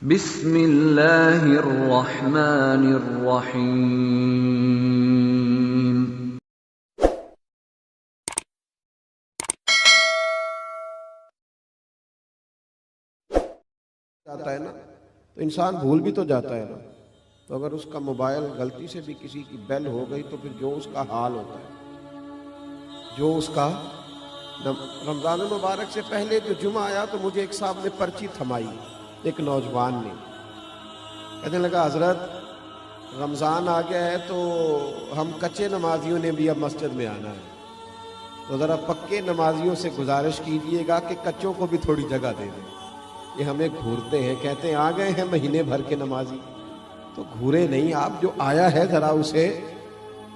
بسم اللہ الرحمن الرحیم۔ جاتا ہے نا تو انسان بھول بھی تو جاتا ہے نا، تو اگر اس کا موبائل غلطی سے بھی کسی کی بیل ہو گئی تو پھر جو اس کا حال ہوتا ہے، جو اس کا رمضان المبارک سے پہلے جو جمعہ آیا تو مجھے ایک صاحب نے پرچی تھمائی، ایک نوجوان نے کہنے لگا حضرت رمضان آ گیا ہے تو ہم کچے نمازیوں نے بھی اب مسجد میں آنا ہے، تو ذرا پکے نمازیوں سے گزارش کیجئے گا کہ کچوں کو بھی تھوڑی جگہ دے دیں۔ یہ ہمیں گھورتے ہیں، کہتے ہیں آ گئے ہیں مہینے بھر کے نمازی، تو گھورے نہیں، آپ جو آیا ہے ذرا اسے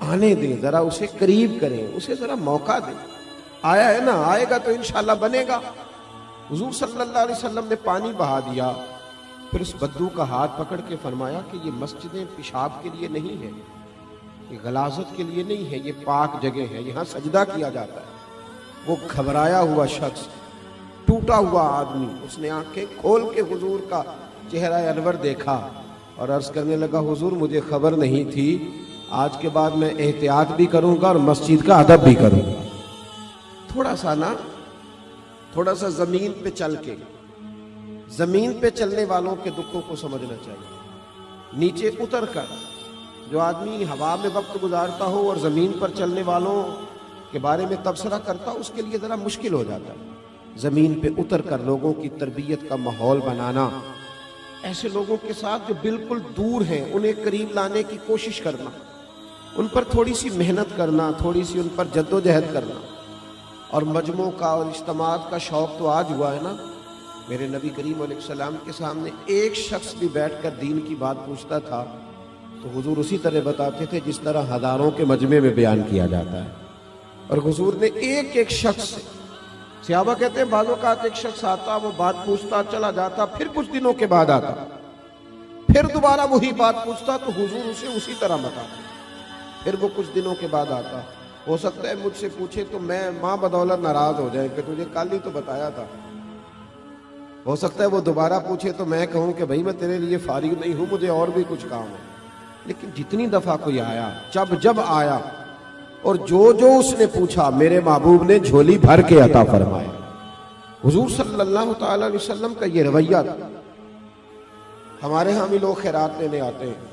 آنے دیں، ذرا اسے قریب کریں، اسے ذرا موقع دیں۔ آیا ہے نا، آئے گا تو انشاءاللہ بنے گا۔ حضور صلی اللہ علیہ وسلم نے پانی بہا دیا، پھر اس بدو کا ہاتھ پکڑ کے فرمایا کہ یہ مسجدیں پیشاب کے لیے نہیں ہیں، یہ غلاظت کے لیے نہیں ہے، یہ پاک جگہ ہے، یہاں سجدہ کیا جاتا ہے۔ وہ گھبرایا ہوا شخص، ٹوٹا ہوا آدمی، اس نے آنکھیں کھول کے حضور کا چہرہ انور دیکھا اور عرض کرنے لگا حضور مجھے خبر نہیں تھی، آج کے بعد میں احتیاط بھی کروں گا اور مسجد کا ادب بھی کروں گا۔ تھوڑا سا زمین پہ چل کے، زمین پہ چلنے والوں کے دکھوں کو سمجھنا چاہیے۔ نیچے اتر کر جو آدمی ہوا میں وقت گزارتا ہو اور زمین پر چلنے والوں کے بارے میں تبصرہ کرتا اس کے لیے ذرا مشکل ہو جاتا ہے۔ زمین پہ اتر کر لوگوں کی تربیت کا ماحول بنانا، ایسے لوگوں کے ساتھ جو بالکل دور ہیں انہیں قریب لانے کی کوشش کرنا، ان پر تھوڑی سی محنت کرنا، تھوڑی سی ان پر جد و جہد کرنا۔ اور مجموع کا اور اجتماعات کا شوق تو آج ہوا ہے نا۔ میرے نبی کریم علیہ السلام کے سامنے ایک شخص بھی بیٹھ کر دین کی بات پوچھتا تھا تو حضور اسی طرح بتاتے تھے جس طرح ہزاروں کے مجمع میں بیان کیا جاتا ہے۔ اور حضور نے ایک شخص سے، صحابہ کہتے ہیں بعض اوقات ایک شخص آتا، وہ بات پوچھتا چلا جاتا، پھر کچھ دنوں کے بعد آتا، پھر دوبارہ وہی بات پوچھتا تو حضور اسے اسی طرح بتاتے، پھر وہ کچھ دنوں کے بعد آتا۔ ہو سکتا ہے مجھ سے پوچھے تو میں ماں بدولت ناراض ہو جائیں کہ تجھے کل ہی تو بتایا تھا۔ ہو سکتا ہے وہ دوبارہ پوچھے تو میں کہوں کہ بھائی میں تیرے لیے فارغ نہیں ہوں، مجھے اور بھی کچھ کام ہے۔ لیکن جتنی دفعہ کوئی آیا، جب آیا اور جو اس نے پوچھا میرے محبوب نے جھولی بھر کے عطا فرمائے۔ حضور صلی اللہ تعالی علیہ وسلم کا یہ رویہ تھا۔ ہمارے ہاں بھی لوگ خیرات لینے آتے ہیں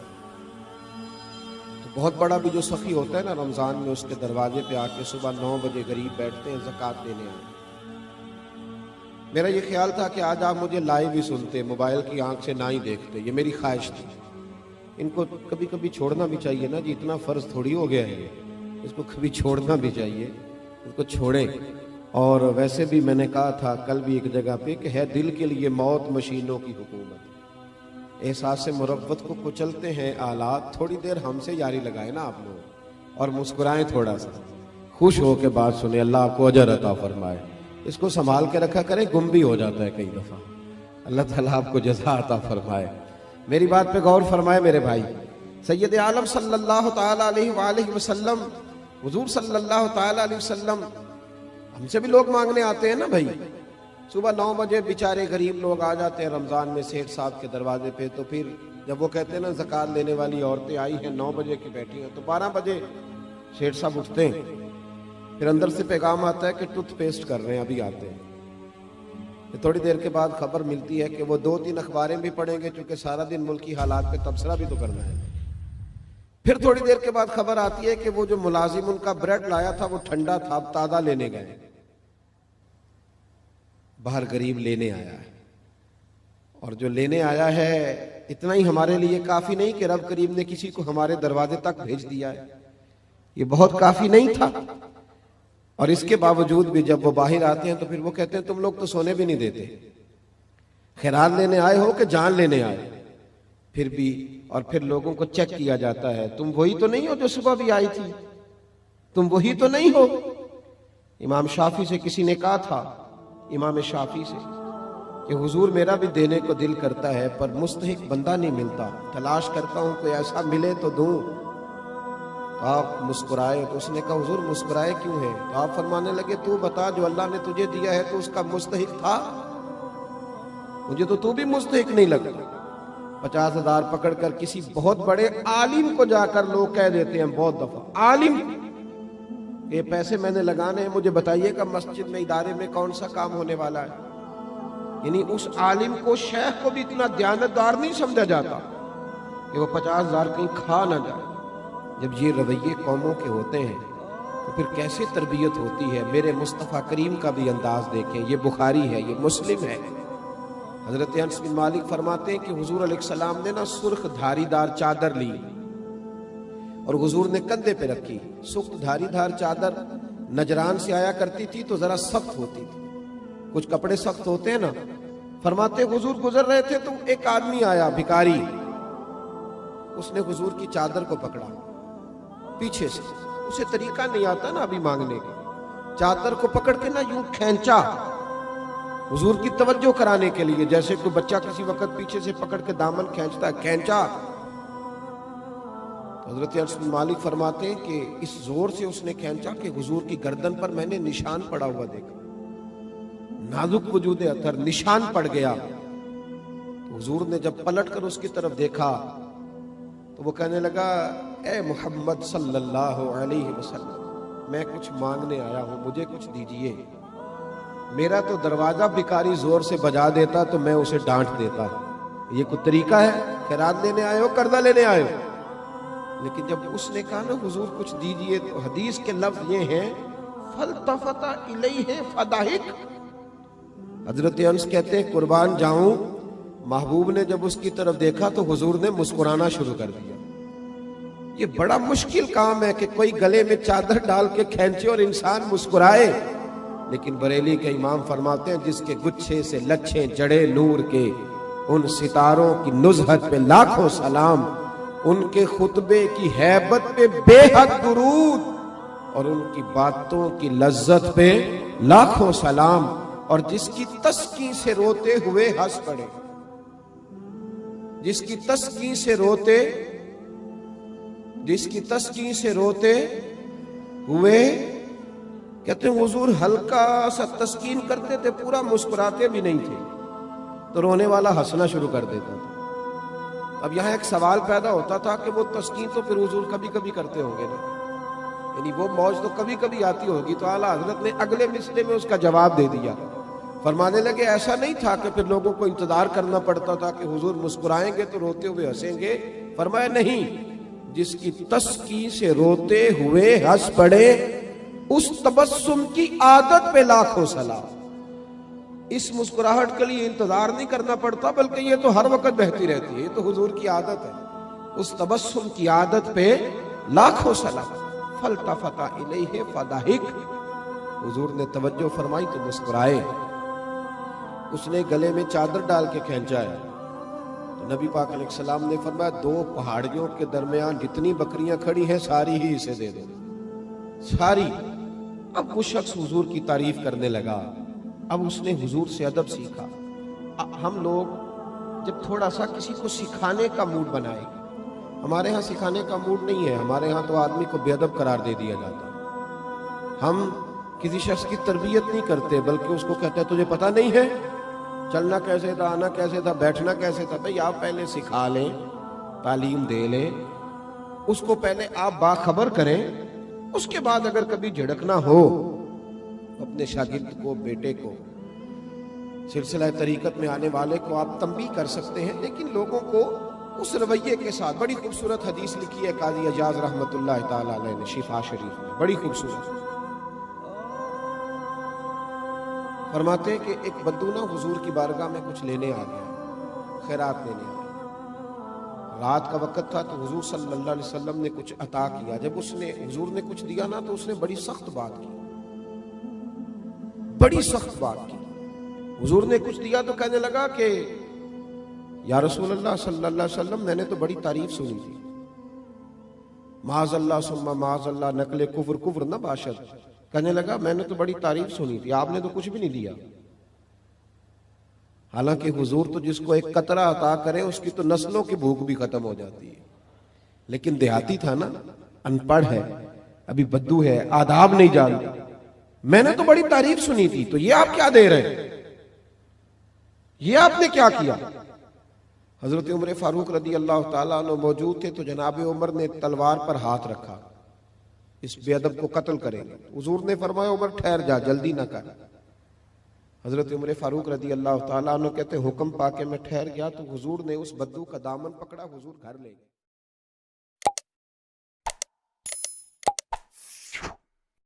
تو بہت بڑا بھی جو سخی ہوتا ہے نا رمضان میں، اس کے دروازے پہ آ کے صبح 9 بجے غریب بیٹھتے ہیں زکوٰۃ دینے آئے۔ میرا یہ خیال تھا کہ آج آپ مجھے لائیو ہی سنتے، موبائل کی آنکھ سے نہ ہی دیکھتے، یہ میری خواہش تھی۔ ان کو کبھی کبھی چھوڑنا بھی چاہیے نا جی، اتنا فرض تھوڑی ہو گیا ہے، اس کو کبھی چھوڑنا بھی چاہیے، اس کو چھوڑیں۔ اور ویسے بھی میں نے کہا تھا کل بھی ایک جگہ پہ کہ ہے دل کے لیے موت مشینوں کی حکومت، احساس مروت کو کچلتے ہیں آلات، تھوڑی دیر ہم سے یاری لگائے نا آپ لوگ اور مسکرائیں، تھوڑا سا خوش ہو کے بات سنیں، اللہ آپ کو اجر عطا فرمائے۔ اس کو سنبھال کے رکھا کریں، گم بھی ہو جاتا ہے کئی دفعہ، اللہ تعالیٰ آپ کو جزا عطا فرمائے۔ میری بات پہ غور فرمائے میرے بھائی، سید عالم صلی اللہ تعالیٰ علیہ وآلہ وسلم، حضور صلی اللہ تعالیٰ علیہ وسلم، ہم سے بھی لوگ مانگنے آتے ہیں نا بھائی، صبح 9 بجے بیچارے غریب لوگ آ جاتے ہیں رمضان میں سیٹھ صاحب کے دروازے پہ، تو پھر جب وہ کہتے ہیں نا زکوٰۃ لینے والی عورتیں آئی ہیں 9 بجے کی بیٹھی ہیں، تو 12 بجے سیٹھ صاحب اٹھتے ہیں، پھر اندر سے پیغام آتا ہے کہ ٹوتھ پیسٹ کر رہے ہیں ابھی آتے ہیں۔ تھوڑی دیر کے بعد خبر ملتی ہے کہ وہ 2-3 اخباریں بھی پڑھیں گے چونکہ سارا دن ملکی حالات پہ تبصرہ بھی تو کرنا ہے۔ پھر تھوڑی دیر کے بعد خبر آتی ہے کہ وہ جو ملازم ان کا بریڈ لایا تھا وہ ٹھنڈا تھا، اب تازہ لینے گئے، باہر غریب لینے آیا ہے، اور جو لینے آیا ہے اتنا ہی ہمارے لیے کافی نہیں کہ رب کریم نے کسی کو ہمارے دروازے تک بھیج دیا ہے، یہ بہت کافی نہیں تھا۔ اور اس کے باوجود بھی جب وہ باہر آتے ہیں تو پھر وہ کہتے ہیں تم لوگ تو سونے بھی نہیں دیتے، خیرات لینے آئے ہو کہ جان لینے آئے؟ پھر بھی، اور پھر لوگوں کو چیک کیا جاتا ہے، تم وہی تو نہیں ہو جو صبح بھی آئی تھی، تم وہی تو نہیں ہو۔ امام شافعی سے کسی نے کہا تھا، امام شافعی سے، کہ حضور میرا بھی دینے کو دل کرتا ہے پر مستحق بندہ نہیں ملتا، تلاش کرتا ہوں کوئی ایسا ملے تو دوں۔ تو آپ مسکرائے، تو اس نے کہا حضور مسکرائے کیوں ہیں؟ تو آپ فرمانے لگے تو بتا جو اللہ نے تجھے دیا ہے تو اس کا مستحق تھا؟ مجھے تو بھی مستحق نہیں لگتا۔ 50,000 پکڑ کر کسی بہت بڑے عالم کو جا کر لوگ کہہ دیتے ہیں بہت دفعہ، عالم یہ پیسے میں نے لگانے ہیں، مجھے بتائیے کہ مسجد میں ادارے میں کون سا کام ہونے والا ہے۔ یعنی اس عالم کو، شیخ کو بھی اتنا دیانتدار نہیں سمجھا جاتا کہ وہ 50,000 کہیں کھا نہ جائے۔ جب یہ رویے قوموں کے ہوتے ہیں تو پھر کیسے تربیت ہوتی ہے۔ میرے مصطفیٰ کریم کا بھی انداز دیکھیں، یہ بخاری ہے، یہ مسلم ہے۔ حضرت انس بن مالک فرماتے ہیں کہ حضور علیہ السلام نے نا سرخ دھاری دار چادر لی اور حضور نے کندھے پہ رکھی۔ سرخ دھاری دار چادر نجران سے آیا کرتی تھی تو ذرا سخت ہوتی تھی، کچھ کپڑے سخت ہوتے ہیں نا۔ فرماتے حضور گزر رہے تھے تو ایک آدمی آیا، بھکاری، اس نے حضور کی چادر کو پکڑا پیچھے سے، اسے طریقہ نہیں آتا نا ابھی مانگنے کا، چادر کو پکڑ کے نا یوں کھینچا حضور کی توجہ کرانے کے لیے، جیسے کوئی بچہ کسی وقت پیچھے سے پکڑ کے دامن کھینچتا ہے، کھینچا۔ حضرت انس بن مالک فرماتے ہیں کہ اس زور سے اس نے کھینچا کہ حضور کی گردن پر میں نے نشان پڑا ہوا دیکھا، نازک وجود اطہر، نشان پڑ گیا۔ تو حضور نے جب پلٹ کر اس کی طرف دیکھا تو وہ کہنے لگا، اے محمد صلی اللہ علیہ وسلم، میں کچھ مانگنے آیا ہوں، مجھے کچھ دیجئے۔ میرا تو دروازہ بھکاری زور سے بجا دیتا تو میں اسے ڈانٹ دیتا، یہ کوئی طریقہ ہے؟ خیرات لینے آئے ہو، قرضہ لینے آئے ہو؟ لیکن جب اس نے کہا نا حضور کچھ دیجئے، تو حدیث کے لفظ یہ ہیں فَالْتَفَتَ إِلَيْهِ فَضَحِكَ۔ حضرت انس کہتے ہیں قربان جاؤں، محبوب نے جب اس کی طرف دیکھا تو حضور نے مسکرانا شروع کر دیا۔ یہ بڑا مشکل کام ہے کہ کوئی گلے میں چادر ڈال کے کھینچے اور انسان مسکرائے، لیکن بریلی کے امام فرماتے ہیں جس کے گچھے سے لچھیں جڑے نور کے، ان ستاروں کی نزہت پہ لاکھوں سلام، ان کے خطبے کی ہیبت پہ بے حد درود، اور ان کی باتوں کی لذت پہ لاکھوں سلام، اور جس کی تسکین سے روتے ہوئے ہنس پڑے، جس کی تسکین سے روتے ہوئے، کہتے ہیں حضور ہلکا سا تسکین کرتے تھے، پورا مسکراتے بھی نہیں تھے، تو رونے والا ہنسنا شروع کر دیتا تھا۔ اب یہاں ایک سوال پیدا ہوتا تھا کہ وہ تسکین تو پھر حضور کبھی کبھی کرتے ہوں گے نا، یعنی وہ موج تو کبھی کبھی آتی ہوگی، تو اعلیٰ حضرت نے اگلے مصرے میں اس کا جواب دے دیا، فرمانے لگے ایسا نہیں تھا کہ پھر لوگوں کو انتظار کرنا پڑتا تھا کہ حضور مسکرائیں گے تو روتے ہوئے ہنسیں گے۔ فرمایا نہیں، جس کی تسکین سے روتے ہوئے ہنس پڑے اس تبسم کی عادت پہ لاکھوں سلام۔ اس مسکراہٹ کے لیے انتظار نہیں کرنا پڑتا، بلکہ یہ تو ہر وقت بہتی رہتی ہے، یہ تو حضور کی عادت ہے۔ اس تبسم کی عادت پہ لاکھوں سلام۔ فَالْتَفَتَ إِلَيْهِ فَضَحِكَ، حضور نے توجہ فرمائی تو مسکرائے۔ اس نے گلے میں چادر ڈال کے کھینچا ہے تو نبی پاک علیہ السلام نے فرمایا دو پہاڑیوں کے درمیان جتنی بکریاں کھڑی ہیں ساری ہی اسے دے دو، ساری۔ اب وہ شخص حضور کی تعریف کرنے لگا، اب اس نے حضور سے ادب سیکھا۔ ہم لوگ جب تھوڑا سا کسی کو سکھانے کا موڈ بنائیں، ہمارے ہاں سکھانے کا موڈ نہیں ہے، ہمارے ہاں تو آدمی کو بے ادب قرار دے دیا جاتا۔ ہم کسی شخص کی تربیت نہیں کرتے، بلکہ اس کو کہتے ہیں تجھے پتہ نہیں ہے چلنا کیسے تھا، آنا کیسے تھا، بیٹھنا کیسے تھا۔ بھئی آپ پہلے سکھا لیں، تعلیم دے لیں، اس کو پہلے آپ باخبر کریں، اس کے بعد اگر کبھی جھڑکنا ہو اپنے شاگرد کو، بیٹے کو، سلسلہ طریقت میں آنے والے کو آپ تنبیہ کر سکتے ہیں، لیکن لوگوں کو اس رویے کے ساتھ۔ بڑی خوبصورت حدیث لکھی ہے قاضی اجاز رحمۃ اللہ تعالیٰ علیہ نے شفا شریف میں، بڑی خوبصورت۔ فرماتے ہیں کہ ایک بدو نا حضور کی بارگاہ میں کچھ لینے آ گیا، خیرات لینے آ گیا، رات کا وقت تھا تو حضور صلی اللہ علیہ وسلم نے کچھ عطا کیا۔ جب حضور نے کچھ دیا نا تو اس نے بڑی سخت بات کی، بڑی سخت بات کی۔ حضور نے کچھ دیا تو کہنے لگا کہ یا رسول اللہ صلی اللہ علیہ وسلم، میں نے تو بڑی تعریف سنی تھی، معاذ اللہ ثم معاذ اللہ نقل کفر کفر نہ باشد، کہنے لگا میں نے تو بڑی تعریف سنی تھی، آپ نے تو کچھ بھی نہیں دیا۔ حالانکہ حضور تو جس کو ایک قطرہ عطا کرے اس کی تو نسلوں کی بھوک بھی ختم ہو جاتی ہے، لیکن دیہاتی تھا نا، ان پڑھ ہے، ابھی بدو ہے، آداب نہیں جانتا، میں نے تو بڑی تعریف سنی تھی، تو یہ آپ کیا دے رہے ہیں؟ یہ آپ نے کیا کیا؟ حضرت عمر فاروق رضی اللہ تعالیٰ عنہ موجود تھے تو جناب عمر نے تلوار پر ہاتھ رکھا، اس بے ادب کو قتل کریں گے۔ حضور نے فرمایا عمر ٹھہر جا، جلدی نہ کر۔ حضرت عمر فاروق رضی اللہ تعالیٰ عنہ کہتے حکم پا کے میں ٹھہر گیا تو حضور نے اس بدو کا دامن پکڑا، حضور گھر لے گئے۔